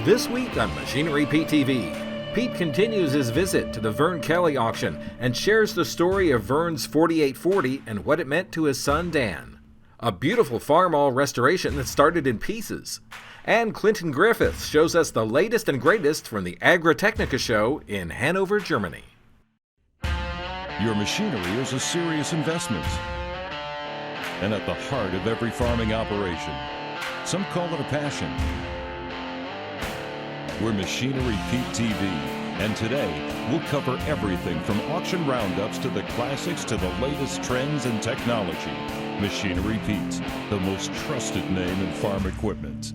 This week on Machinery Pete TV, Pete continues his visit to the Vern Kelley auction and shares the story of Vern's 4840 and what it meant to his son Dan. A beautiful farmall restoration that started in pieces. And Clinton Griffiths shows us the latest and greatest from the Agritechnica show in Hanover, Germany. Your machinery is a serious investment and at the heart of every farming operation. Some call it a passion. We're Machinery Pete TV, and today we'll cover everything from auction roundups to the classics to the latest trends and technology. Machinery Pete, the most trusted name in farm equipment.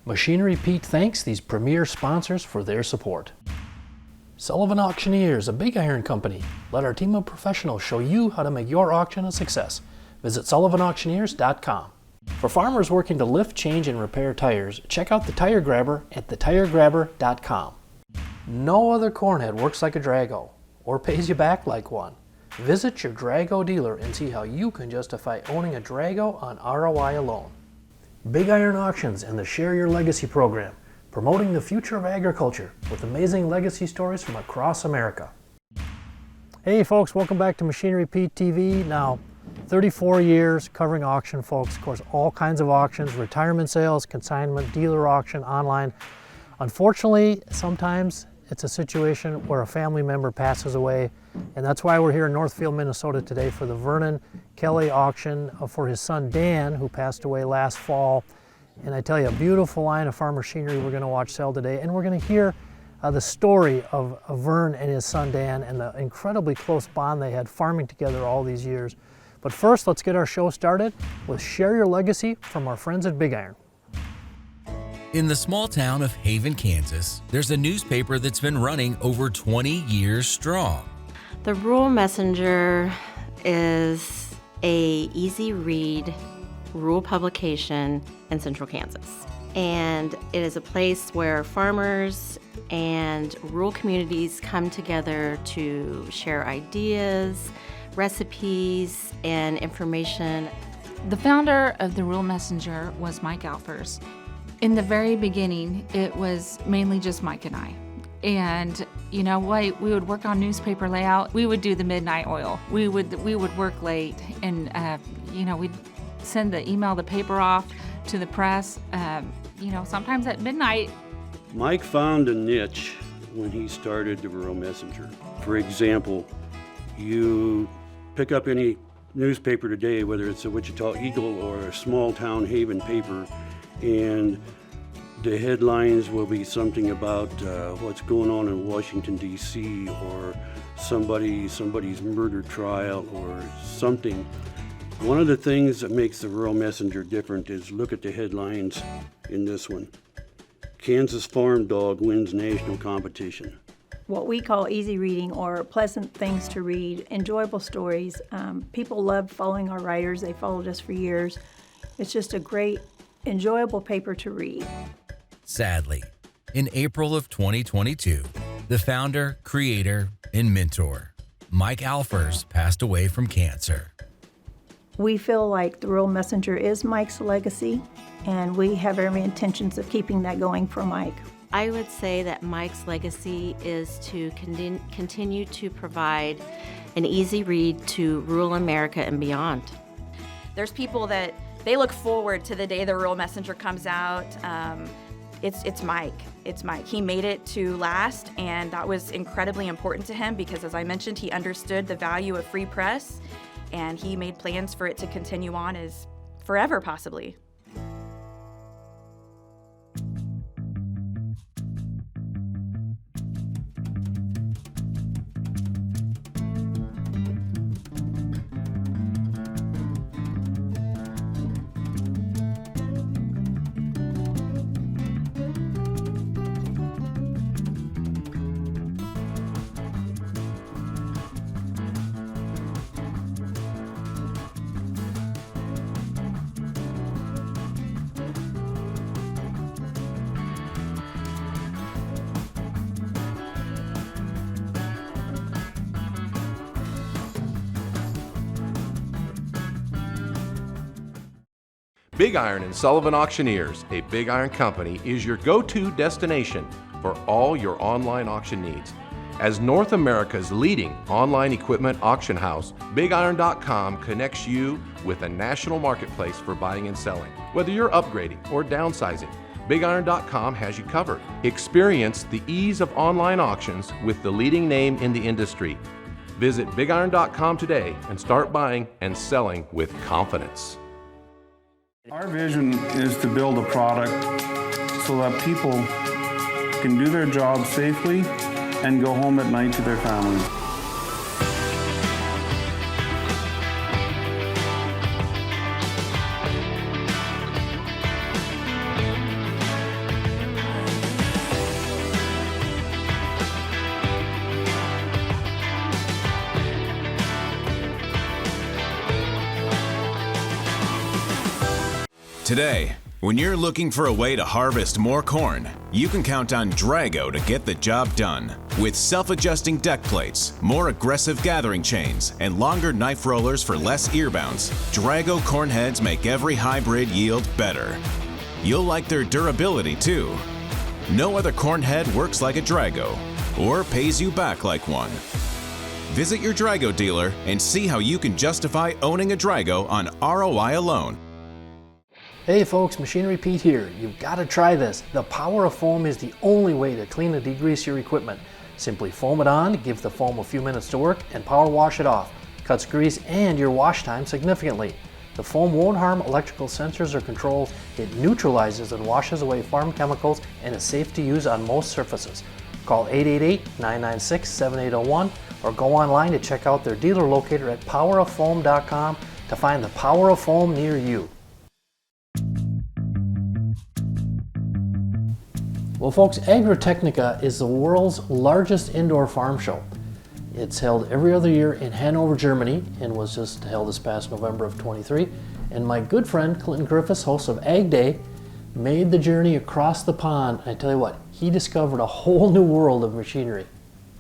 Machinery Pete thanks these premier sponsors for their support. Sullivan Auctioneers, a big iron company. Let our team of professionals show you how to make your auction a success. Visit sullivanauctioneers.com. For farmers working to lift, change, and repair tires, check out the Tire Grabber at thetiregrabber.com. No other cornhead works like a Drago or pays you back like one. Visit your Drago dealer and see how you can justify owning a Drago on ROI alone. Big Iron Auctions and the Share Your Legacy program, promoting the future of agriculture with amazing legacy stories from across America. Hey folks, welcome back to Machinery Pete TV. Now, 34 years covering auction, folks. Of course, all kinds of auctions, retirement sales, consignment, dealer auction, online. Unfortunately, sometimes it's a situation where a family member passes away, and that's why we're here in Northfield, Minnesota today for the Vern Kelley auction for his son Dan, who passed away last fall. And I tell you, a beautiful line of farm machinery we're going to watch sell today, and we're going to hear the story of Vern and his son Dan and the incredibly close bond they had farming together all these years. But first, let's get our show started with Share Your Legacy from our friends at Big Iron. In the small town of Haven, Kansas, there's a newspaper that's been running over 20 years strong. The Rural Messenger is a easy read rural publication in central Kansas. And it is a place where farmers and rural communities come together to share ideas, recipes, and information. The founder of the Rural Messenger was Mike Alfers. In the very beginning, it was mainly just Mike and I. And you know what? We would work on newspaper layout. We would do the midnight oil. We would work late, and we'd send the paper off to the press. Sometimes at midnight. Mike found a niche when he started the Rural Messenger. For example, you pick up any newspaper today, whether it's a Wichita Eagle or a small town Haven paper, and the headlines will be something about what's going on in Washington, D.C., or somebody's murder trial or something. One of the things that makes the Rural Messenger different is look at the headlines in this one. Kansas Farm Dog wins national competition. What we call easy reading, or pleasant things to read, enjoyable stories. People love following our writers. They followed us for years. It's just a great, enjoyable paper to read. Sadly, in April of 2022, the founder, creator, and mentor, Mike Alfers, passed away from cancer. We feel like the Rural Messenger is Mike's legacy, and we have every intentions of keeping that going for Mike. I would say that Mike's legacy is to continue to provide an easy read to rural America and beyond. There's people that they look forward to the day the Rural Messenger comes out. It's Mike. It's Mike. He made it to last, and that was incredibly important to him because, as I mentioned, he understood the value of free press, and he made plans for it to continue on as forever, possibly. Big Iron and Sullivan Auctioneers, a Big Iron company, is your go-to destination for all your online auction needs. As North America's leading online equipment auction house, BigIron.com connects you with a national marketplace for buying and selling. Whether you're upgrading or downsizing, BigIron.com has you covered. Experience the ease of online auctions with the leading name in the industry. Visit BigIron.com today and start buying and selling with confidence. Our vision is to build a product so that people can do their job safely and go home at night to their families. Today, when you're looking for a way to harvest more corn, you can count on Drago to get the job done. With self-adjusting deck plates, more aggressive gathering chains, and longer knife rollers for less ear bounce, Drago corn heads make every hybrid yield better. You'll like their durability too. No other corn head works like a Drago, or pays you back like one. Visit your Drago dealer and see how you can justify owning a Drago on ROI alone. Hey folks, Machinery Pete here. You've got to try this. The power of foam is the only way to clean and degrease your equipment. Simply foam it on, give the foam a few minutes to work, and power wash it off. Cuts grease and your wash time significantly. The foam won't harm electrical sensors or controls. It neutralizes and washes away farm chemicals and is safe to use on most surfaces. Call 888-996-7801 or go online to check out their dealer locator at poweroffoam.com to find the power of foam near you. Well folks, Agritechnica is the world's largest indoor farm show. It's held every other year in Hanover, Germany, and was just held this past November of 23. And my good friend Clinton Griffiths, host of Ag Day, made the journey across the pond. I tell you what, he discovered a whole new world of machinery.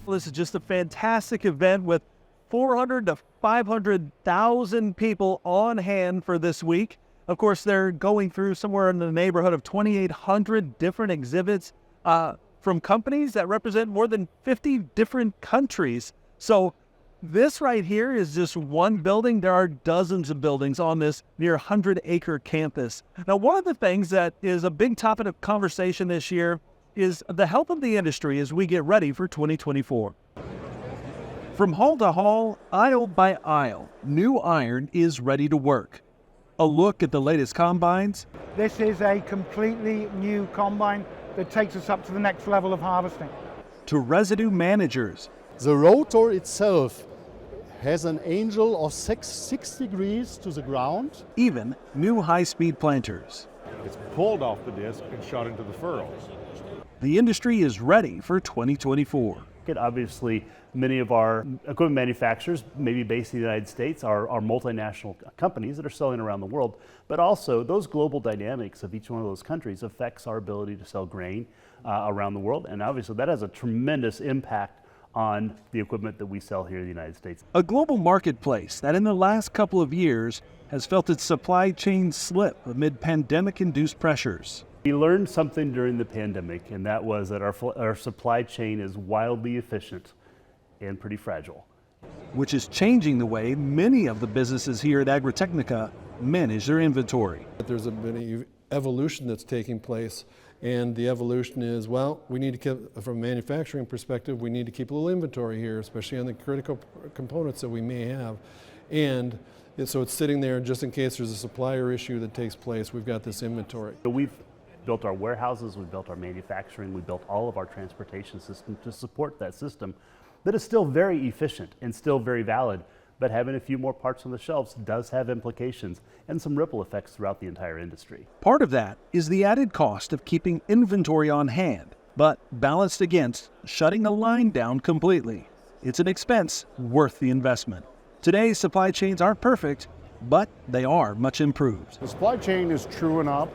Well, this is just a fantastic event with 400 to 500,000 people on hand for this week. Of course, they're going through somewhere in the neighborhood of 2,800 different exhibits from companies that represent more than 50 different countries. So this right here is just one building. There are dozens of buildings on this near 100-acre campus. Now, one of the things that is a big topic of conversation this year is the health of the industry as we get ready for 2024. From hall to hall, aisle by aisle, new iron is ready to work. A look at the latest combines. This is a completely new combine that takes us up to the next level of harvesting. To residue managers. The rotor itself has an angle of 6 degrees to the ground. Even new high-speed planters. It's pulled off the disc and shot into the furrows. The industry is ready for 2024. Obviously, many of our equipment manufacturers, maybe based in the United States, are multinational companies that are selling around the world. But also, those global dynamics of each one of those countries affects our ability to sell grain around the world. And obviously, that has a tremendous impact on the equipment that we sell here in the United States. A global marketplace that in the last couple of years has felt its supply chain slip amid pandemic-induced pressures. We learned something during the pandemic, and that was that our supply chain is wildly efficient and pretty fragile. Which is changing the way many of the businesses here at Agritechnica manage their inventory. There's been an evolution that's taking place, and the evolution is, well, we need to keep, from a manufacturing perspective, we need to keep a little inventory here, especially on the critical components that we may have. And so it's sitting there just in case there's a supplier issue that takes place, we've got this inventory. So we've built our warehouses, we've built our manufacturing, we built all of our transportation system to support that system that is still very efficient and still very valid, but having a few more parts on the shelves does have implications and some ripple effects throughout the entire industry. Part of that is the added cost of keeping inventory on hand, but balanced against shutting a line down completely. It's an expense worth the investment. Today's supply chains aren't perfect, but they are much improved. The supply chain is truing up.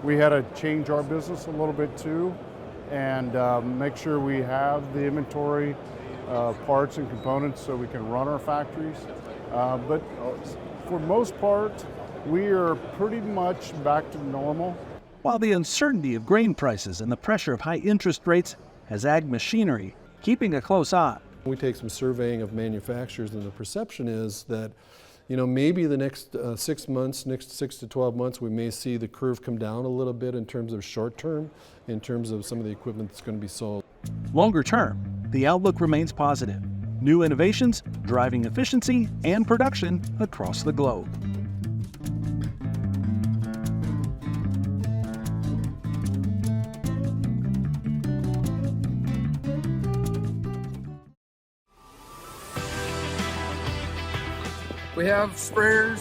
We had to change our business a little bit too and make sure we have the inventory parts and components so we can run our factories. But for most part, we are pretty much back to normal. While the uncertainty of grain prices and the pressure of high interest rates has ag machinery keeping a close eye. We take some surveying of manufacturers, and the perception is that, maybe the next 6 months, next 6 to 12 months, we may see the curve come down a little bit in terms of short term, in terms of some of the equipment that's going to be sold. Longer term, the outlook remains positive. New innovations driving efficiency and production across the globe. We have sprayers,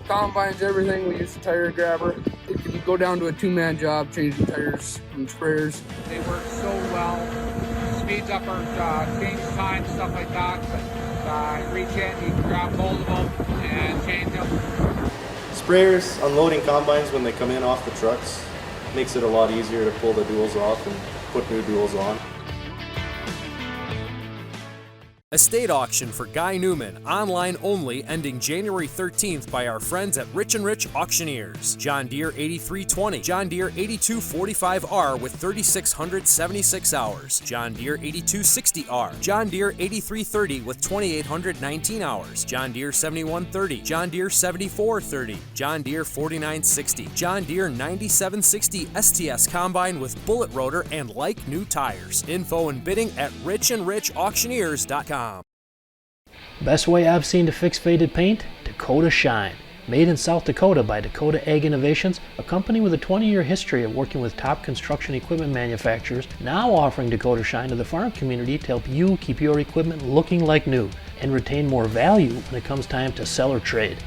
combines, everything. We use the tire grabber. It can go down to a two-man job changing tires and sprayers. They work so well. Speeds up our change time, stuff like that. But reach in, you can grab hold of them and change them. Sprayers, unloading combines when they come in off the trucks, makes it a lot easier to pull the duals off and put new duals on. Estate auction for Guy Newman, online only, ending January 13th by our friends at Rich & Rich Auctioneers. John Deere 8320, John Deere 8245R with 3,676 hours, John Deere 8260R, John Deere 8330 with 2,819 hours, John Deere 7130, John Deere 7430, John Deere 4960, John Deere 9760 STS Combine with bullet rotor and like new tires. Info and bidding at richandrichauctioneers.com. Best way I've seen to fix faded paint? Dakota Shine. Made in South Dakota by Dakota Ag Innovations, a company with a 20-year history of working with top construction equipment manufacturers, now offering Dakota Shine to the farm community to help you keep your equipment looking like new and retain more value when it comes time to sell or trade.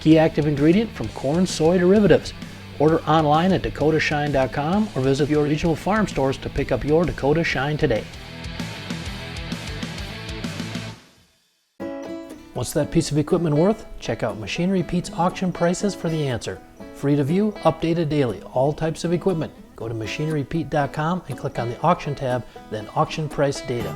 Key active ingredient from corn, soy derivatives. Order online at dakotashine.com or visit your regional farm stores to pick up your Dakota Shine today. What's that piece of equipment worth? Check out Machinery Pete's auction prices for the answer. Free to view, updated daily, all types of equipment. Go to machinerypete.com and click on the auction tab, then auction price data.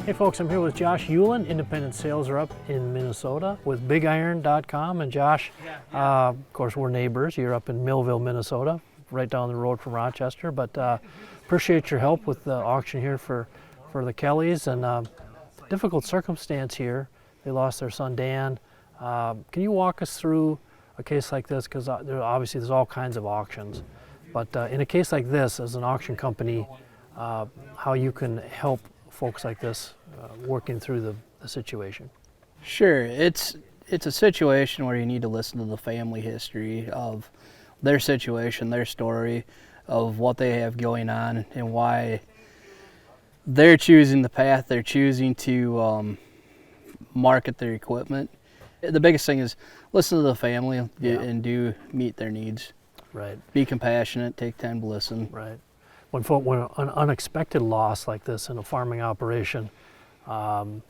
Hey folks, I'm here with Josh Hewlin, independent sales rep in Minnesota with BigIron.com. And Josh, of course, we're neighbors. You're up in Millville, Minnesota, right down the road from Rochester. But appreciate your help with the auction here for the Kelleys. And difficult circumstance here. They lost their son Dan. Can you walk us through a case like this? Because obviously there's all kinds of auctions. But in a case like this, as an auction company, how you can help folks like this working through the situation? Sure, it's a situation where you need to listen to the family history of their situation, their story, of what they have going on and why they're choosing the path they're choosing to market their equipment. The biggest thing is listen to the family and do meet their needs. Right. Be compassionate, take time to listen. Right. When an unexpected loss like this in a farming operation, then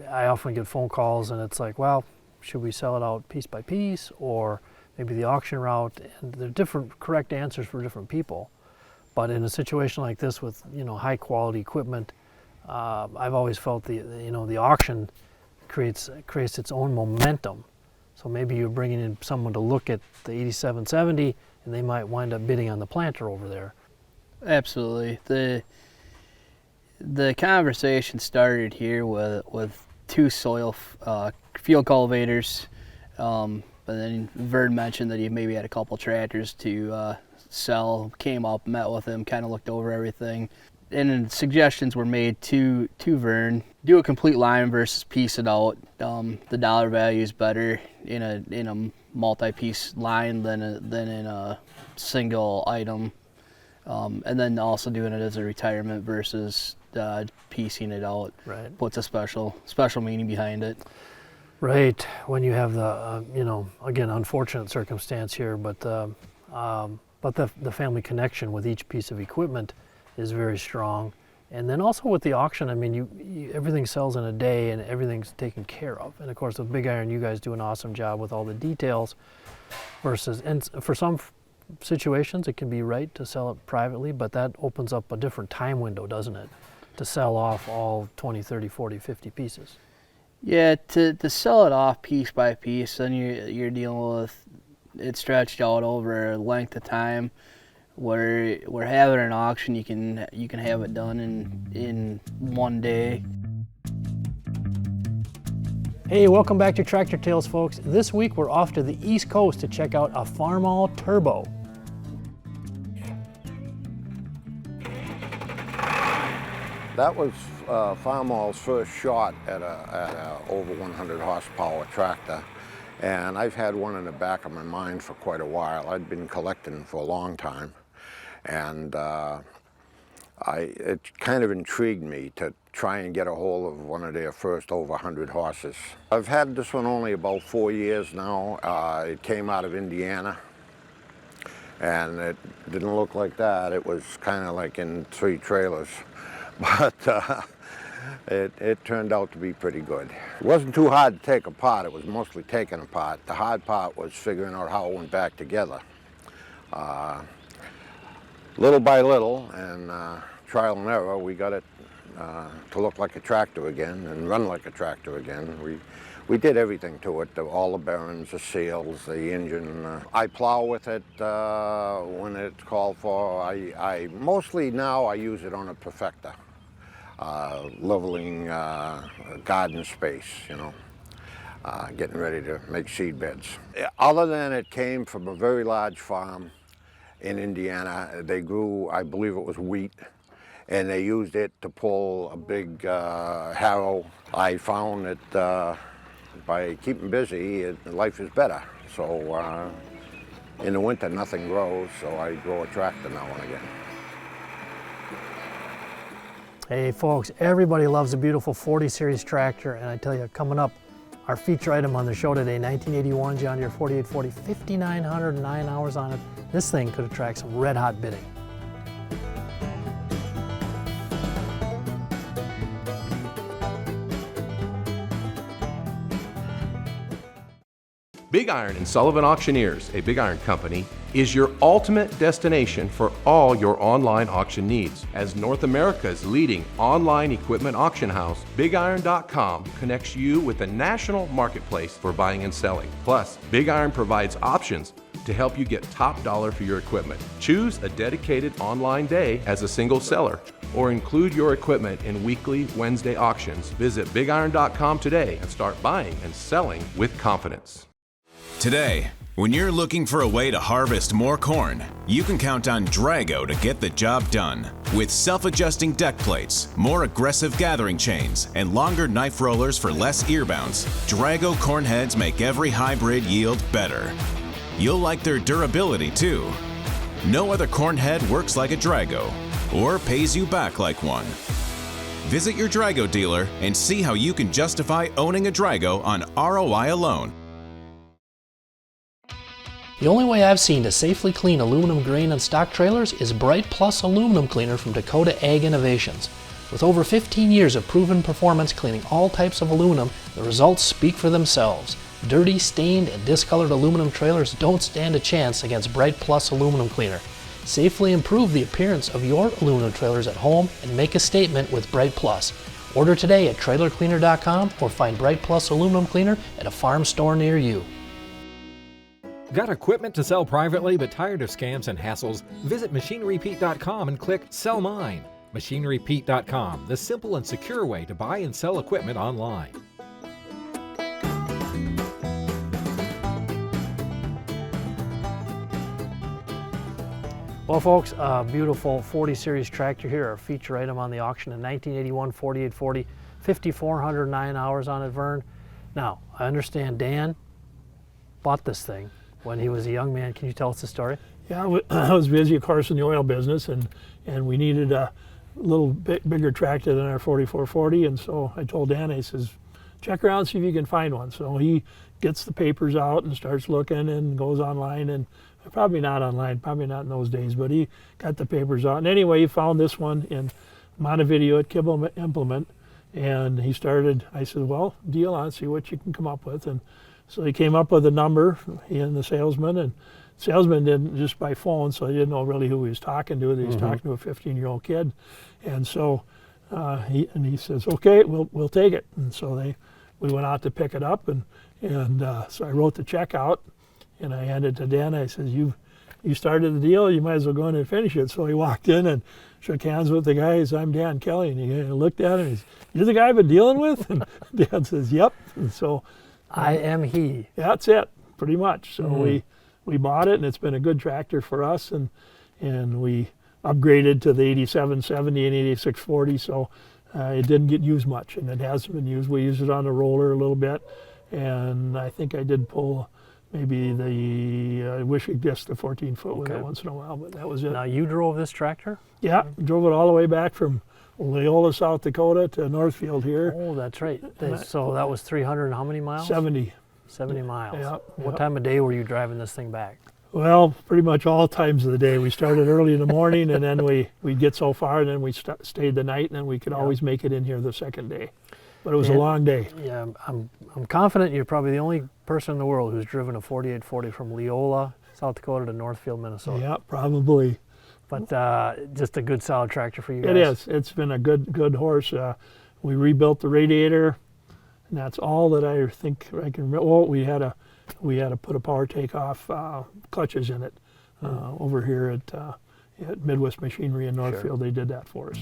I often get phone calls and it's like, well, should we sell it out piece by piece or maybe the auction route? And there are different correct answers for different people. But in a situation like this with high quality equipment, I've always felt the auction creates its own momentum. So maybe you're bringing in someone to look at the 8770 and they might wind up bidding on the planter over there. Absolutely. The conversation started here with two soil field cultivators, but then Vern mentioned that he maybe had a couple tractors to sell, came up, met with him, kind of looked over everything. And then suggestions were made to Vern. Do a complete line versus piece it out. The dollar value is better in a multi-piece line than in a single item, and then also doing it as a retirement versus piecing it out Right. puts a special meaning behind it. Right, when you have the, again, unfortunate circumstance here, but the family connection with each piece of equipment is very strong. And then also with the auction, I mean, everything sells in a day and everything's taken care of. And of course, with Big Iron, you guys do an awesome job with all the details and for some situations, it can be right to sell it privately, but that opens up a different time window, doesn't it? To sell off all 20, 30, 40, 50 pieces. Yeah, to sell it off piece by piece, then you're dealing with it stretched out over a length of time. Where we're having an auction, you can have it done in one day. Hey, welcome back to Tractor Tales, folks. This week we're off to the East Coast to check out a Farmall Turbo. That was Farmall's first shot at a over 100 horsepower tractor, and I've had one in the back of my mind for quite a while. I'd been collecting for a long time, and it kind of intrigued me to try and get a hold of one of their first over 100 horses. I've had this one only about 4 years now. It came out of Indiana, and it didn't look like that. It was kind of like in 3 trailers. But it turned out to be pretty good. It wasn't too hard to take apart. It was mostly taken apart. The hard part was figuring out how it went back together. Little by little, and trial and error, we got it to look like a tractor again and run like a tractor again. We did everything to it, all the bearings, the seals, the engine. I plow with it when it's called for. I mostly now I use it on a perfector, leveling garden space, getting ready to make seed beds. Other than it came from a very large farm in Indiana, they grew, I believe it was wheat, and they used it to pull a big harrow. I found that by keeping busy, life is better. So in the winter, nothing grows, so I grow a tractor now and again. Hey folks, everybody loves a beautiful 40 Series tractor, and I tell you, coming up, our feature item on the show today, 1981 John Deere 4840, 5,909 hours on it. This thing could attract some red hot bidding. Big Iron and Sullivan Auctioneers, a Big Iron company, is your ultimate destination for all your online auction needs. As North America's leading online equipment auction house, BigIron.com connects you with the national marketplace for buying and selling. Plus, Big Iron provides options to help you get top dollar for your equipment. Choose a dedicated online day as a single seller, or include your equipment in weekly Wednesday auctions. Visit BigIron.com today and start buying and selling with confidence. Today, when you're looking for a way to harvest more corn, you can count on Drago to get the job done. With self-adjusting deck plates, more aggressive gathering chains, and longer knife rollers for less ear bounce, Drago corn heads make every hybrid yield better. You'll like their durability too. No other corn head works like a Drago, or pays you back like one. Visit your Drago dealer and see how you can justify owning a Drago on ROI alone. The only way I've seen to safely clean aluminum grain on stock trailers is Bright Plus Aluminum Cleaner from Dakota Ag Innovations. With over 15 years of proven performance cleaning all types of aluminum, the results speak for themselves. Dirty, stained, and discolored aluminum trailers don't stand a chance against Bright Plus Aluminum Cleaner. Safely improve the appearance of your aluminum trailers at home and make a statement with Bright Plus. Order today at trailercleaner.com or find Bright Plus Aluminum Cleaner at a farm store near you. Got equipment to sell privately but tired of scams and hassles? Visit MachineryPete.com and click Sell Mine. MachineryPete.com, the simple and secure way to buy and sell equipment online. Well folks, a beautiful 40 Series tractor here, our feature item on the auction, a 1981 4840, 5,409 hours on it, Vern. Now, I understand Dan bought this thing when he was a young man. Can you tell us the story? Yeah, I was busy, of course, in the oil business, and we needed a little bit bigger tractor than our 4440, and so I told Dan, I says, check around, see if you can find one. So he gets the papers out and starts looking and goes online, and probably not online, probably not in those days, but he got the papers out. And anyway, he found this one in Montevideo at Kibble Implement, and he started, I said, well, deal on, see what you can come up with. And so he came up with a number, he and the salesman, and the salesman didn't, just by phone, so he didn't know really who he was talking to. He was talking to a 15-year-old kid. And so he says, okay, we'll take it. And so we went out to pick it up, and so I wrote the check out, and I handed it to Dan. I said, you started the deal, you might as well go in and finish it. So he walked in and shook hands with the guy. He said, I'm Dan Kelley. And he looked at him, and he said, you're the guy I've been dealing with? And Dan says, yep. And so I am he. That's it, pretty much. So we bought it, and it's been a good tractor for us, and we upgraded to the 8770 and 8640, so it didn't get used much, and it hasn't been used. We used it on the roller a little bit, and I think I did pull maybe I wish I guessed the 14-foot with it once in a while, but that was it. Now you drove this tractor? Yeah, drove it all the way back from Leola, South Dakota to Northfield here. Oh, that's right. So that was 300 and how many miles? 70. 70 miles. Yeah, what time of day were you driving this thing back? Well, pretty much all times of the day. We started early in the morning, and then we'd get so far, and then we stayed the night, and then we could always make it in here the second day. But it was a long day. Yeah, I'm confident you're probably the only person in the world who's driven a 4840 from Leola, South Dakota to Northfield, Minnesota. Yeah, probably. But just a good solid tractor for you guys. It is. It's been a good horse. We rebuilt the radiator, and that's all that I think I can remember. Well, we had to put a power takeoff clutches in it over here at Midwest Machinery in Northfield. They did that for us.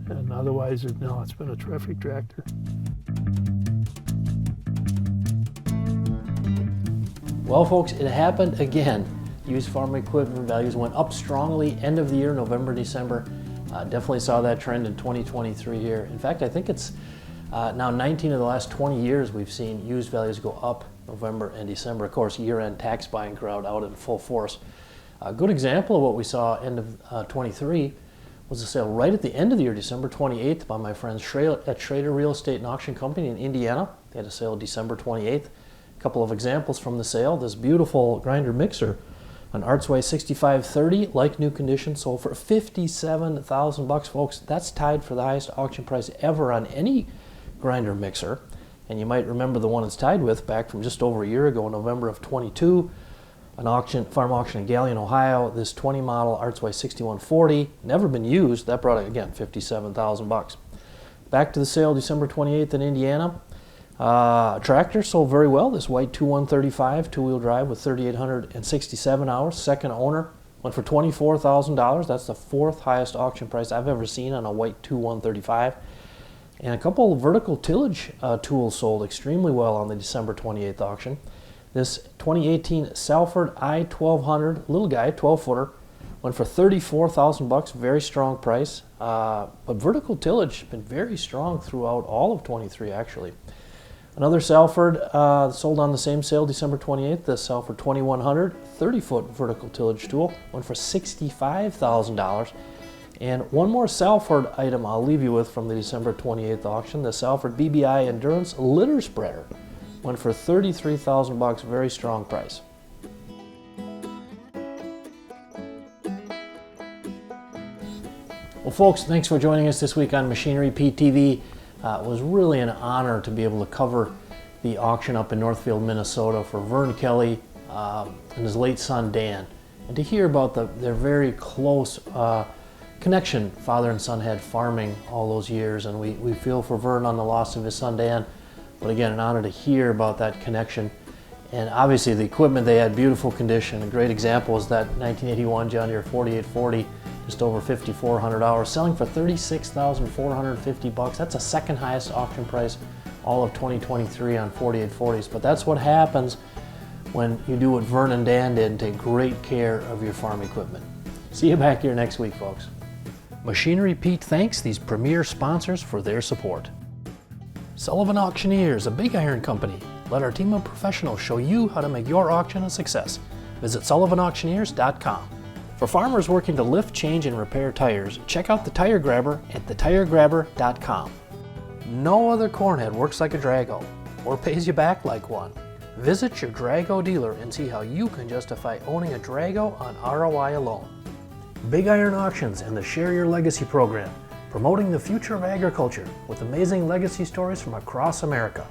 And otherwise, no, it's been a terrific tractor. Well, folks, it happened again. Used farm equipment values went up strongly end of the year, November, December. Definitely saw that trend in 2023 here. In fact, I think it's now 19 of the last 20 years we've seen used values go up November and December. Of course, year-end tax buying crowd out in full force. A good example of what we saw end of 23 was a sale right at the end of the year, December 28th, by my friends at Schrader Real Estate and Auction Company in Indiana. They had a sale December 28th. A couple of examples from the sale. This beautiful grinder mixer, an Artsway 6530, like new condition, sold for $57,000, folks. That's tied for the highest auction price ever on any grinder mixer. And you might remember the one it's tied with back from just over a year ago, November of 22. An farm auction in Galion, Ohio. This 20 model Artsway 6140, never been used. That brought it again $57,000. Back to the sale December 28th in Indiana. A tractor sold very well. This white 2135 two-wheel drive with 3,867 hours. Second owner went for $24,000. That's the fourth highest auction price I've ever seen on a white 2135. And a couple of vertical tillage tools sold extremely well on the December 28th auction. This 2018 Salford I-1200, little guy, 12-footer, went for $34,000, very strong price. But vertical tillage has been very strong throughout all of 23, actually. Another Salford sold on the same sale December 28th, the Salford 2100, 30-foot vertical tillage tool, went for $65,000. And one more Salford item I'll leave you with from the December 28th auction, the Salford BBI Endurance litter spreader. Went for $33,000, very strong price. Well, folks, thanks for joining us this week on Machinery Pete TV. It was really an honor to be able to cover the auction up in Northfield, Minnesota for Vern Kelley and his late son Dan, and to hear about their very close connection father and son had farming all those years. And we feel for Vern on the loss of his son Dan, but again, an honor to hear about that connection. And obviously the equipment they had, beautiful condition. A great example is that 1981 John Deere 4840, just over 5,400 hours, selling for $36,450. That's the second highest auction price all of 2023 on 4840s. But that's what happens when you do what Vern and Dan did and take great care of your farm equipment. See you back here next week, folks. Machinery Pete thanks these premier sponsors for their support. Sullivan Auctioneers, a big iron company. Let our team of professionals show you how to make your auction a success. Visit sullivanauctioneers.com. For farmers working to lift, change, and repair tires, check out the Tire Grabber at thetiregrabber.com. No other corn head works like a Drago or pays you back like one. Visit your Drago dealer and see how you can justify owning a Drago on ROI alone. Big Iron Auctions and the Share Your Legacy program, promoting the future of agriculture with amazing legacy stories from across America.